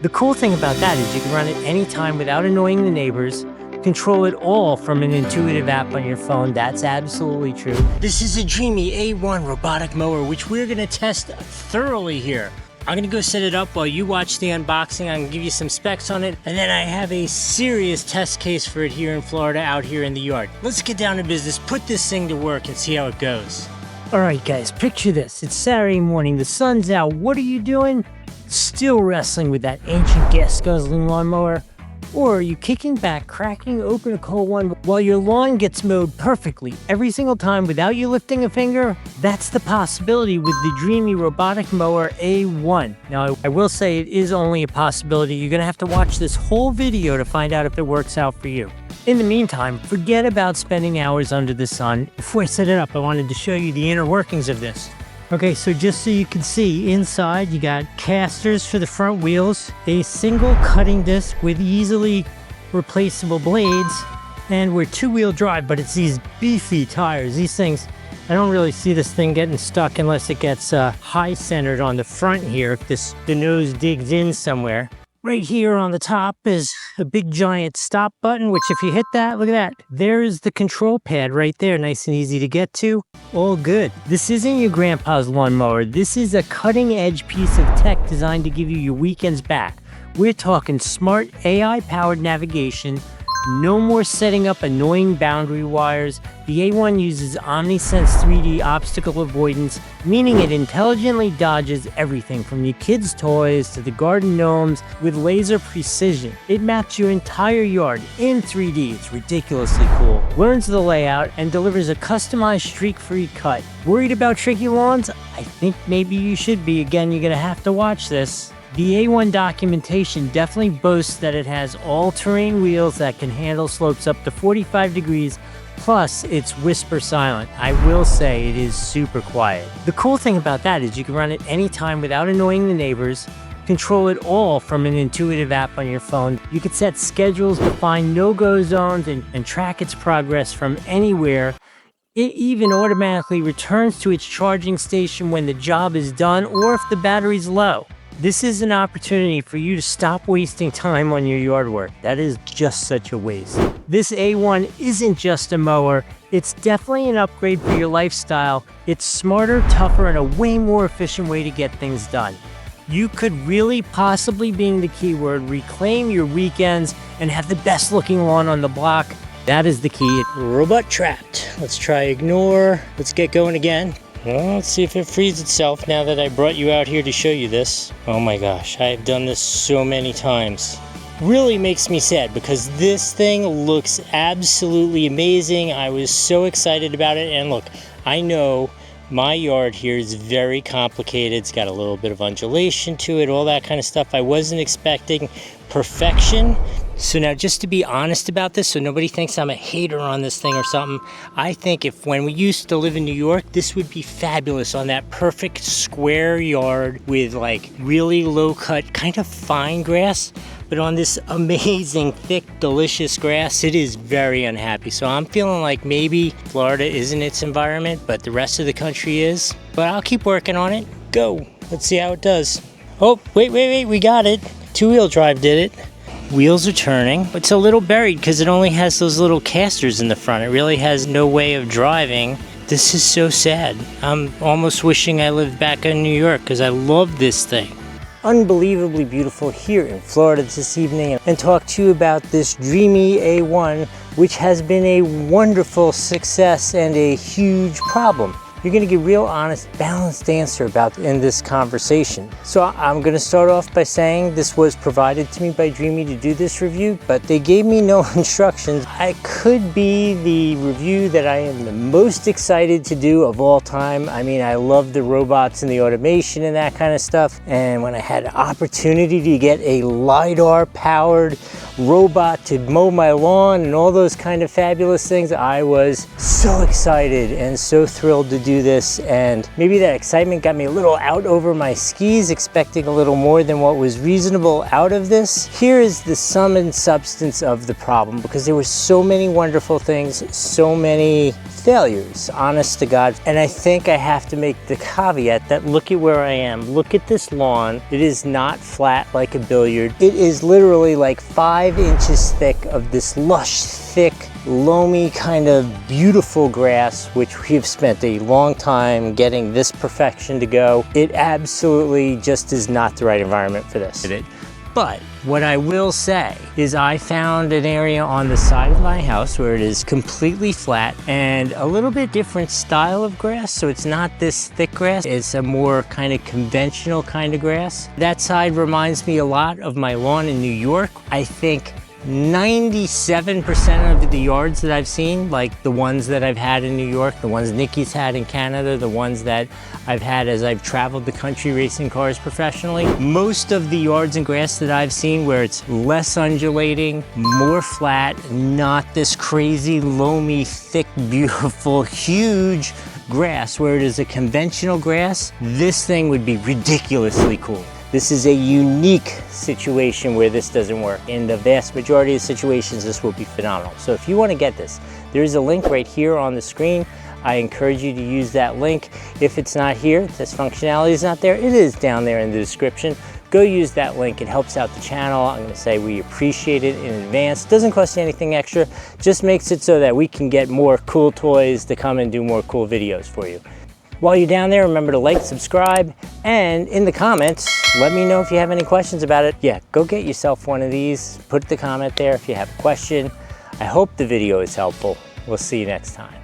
The cool thing about that is you can run it anytime without annoying the neighbors, control it all from an intuitive app on your phone. That's absolutely true. This is a Dreame A1 robotic mower, which we're gonna test thoroughly here. I'm gonna go set it up while you watch the unboxing. I'm gonna give you some specs on it, and then I have a serious test case for it here in Florida, out here in the yard. Let's get down to business, put this thing to work, and see how it goes. All right, guys, picture this. It's Saturday morning, the sun's out. What are you doing? Still wrestling with that ancient gas-guzzling lawnmower? Or are you kicking back, cracking open a cold one while your lawn gets mowed perfectly every single time without you lifting a finger? That's the possibility with the Dreame Roboticmower A1. Now, I will say it is only a possibility. You're gonna have to watch this whole video to find out if it works out for you. In the meantime, forget about spending hours under the sun. Before I set it up, I wanted to show you the inner workings of this. Okay, so just so you can see, inside you got casters for the front wheels, a single cutting disc with easily replaceable blades, and we're two-wheel drive, but it's these beefy tires. These things, I don't really see this thing getting stuck unless it gets high-centered on the front here, if the nose digs in somewhere. Right here on the top is a big giant stop button, which if you hit that, look at that. There's the control pad right there, nice and easy to get to. All good. This isn't your grandpa's lawnmower. This is a cutting edge piece of tech designed to give you your weekends back. We're talking smart AI-powered navigation, no more setting up annoying boundary wires. The A1 uses OmniSense 3D obstacle avoidance, meaning it intelligently dodges everything from your kids' toys to the garden gnomes with laser precision. It maps your entire yard in 3D. It's ridiculously cool. Learns the layout and delivers a customized streak-free cut. Worried about tricky lawns? I think maybe you should be. Again, you're gonna have to watch this. The A1 documentation definitely boasts that it has all-terrain wheels that can handle slopes up to 45 degrees, plus it's whisper silent. I will say it is super quiet. The cool thing about that is you can run it anytime without annoying the neighbors, control it all from an intuitive app on your phone. You can set schedules, define no-go zones, and track its progress from anywhere. It even automatically returns to its charging station when the job is done or if the battery's low. This is an opportunity for you to stop wasting time on your yard work. That is just such a waste. This A1 isn't just a mower, it's definitely an upgrade for your lifestyle. It's smarter, tougher, and a way more efficient way to get things done. You could really, possibly being the keyword, reclaim your weekends and have the best looking lawn on the block. That is the key. Robot trapped. Let's try ignore. Let's get going again. Well, let's see if it frees itself now that I brought you out here to show you this. Oh my gosh, I have done this so many times. Really makes me sad because this thing looks absolutely amazing. I was so excited about it, and look, I know my yard here is very complicated. It's got a little bit of undulation to it, all that kind of stuff. I wasn't expecting perfection. So now, just to be honest about this, so nobody thinks I'm a hater on this thing or something, I think when we used to live in New York, this would be fabulous on that perfect square yard with like really low cut, kind of fine grass. But on this amazing, thick, delicious grass, it is very unhappy. So I'm feeling like maybe Florida isn't its environment, but the rest of the country is. But I'll keep working on it. Go. Let's see how it does. Oh, wait, we got it. Two-wheel drive did it. Wheels are turning. It's a little buried because it only has those little casters in the front. It really has no way of driving. This is so sad. I'm almost wishing I lived back in New York because I love this thing. Unbelievably beautiful here in Florida this evening, and talk to you about this Dreame A1, which has been a wonderful success and a huge problem. You're going to get real honest, balanced answer about in this conversation. So I'm going to start off by saying this was provided to me by Dreame to do this review, but they gave me no instructions. I could be the review that I am the most excited to do of all time. I mean, I love the robots and the automation and that kind of stuff. And when I had an opportunity to get a LiDAR powered robot to mow my lawn and all those kind of fabulous things. I was so excited and so thrilled to do this, and maybe that excitement got me a little out over my skis, expecting a little more than what was reasonable out of this. Here is the sum and substance of the problem, because there were so many wonderful things, so many failures, honest to God. And I think I have to make the caveat that look at where I am. Look at this lawn. It is not flat like a billiard. It is literally like 5 inches thick of this lush, thick, loamy, kind of beautiful grass, which we've spent a long time getting this perfection to go. It absolutely just is not the right environment for this. But what I will say is I found an area on the side of my house where it is completely flat and a little bit different style of grass. So it's not this thick grass, it's a more kind of conventional kind of grass. That side reminds me a lot of my lawn in New York. I think 97% of the yards that I've seen, like the ones that I've had in New York, the ones NIKI's had in Canada, the ones that I've had as I've traveled the country racing cars professionally, most of the yards and grass that I've seen where it's less undulating, more flat, not this crazy, loamy, thick, beautiful, huge grass where it is a conventional grass, this thing would be ridiculously cool. This is a unique situation where this doesn't work. In the vast majority of situations, this will be phenomenal. So if you want to get this, there is a link right here on the screen. I encourage you to use that link. If it's not here, this functionality is not there, it is down there in the description. Go use that link, it helps out the channel. I'm gonna say we appreciate it in advance. Doesn't cost you anything extra, just makes it so that we can get more cool toys to come and do more cool videos for you. While you're down there, remember to like, subscribe, and in the comments, let me know if you have any questions about it. Yeah, go get yourself one of these. Put the comment there if you have a question. I hope the video is helpful. We'll see you next time.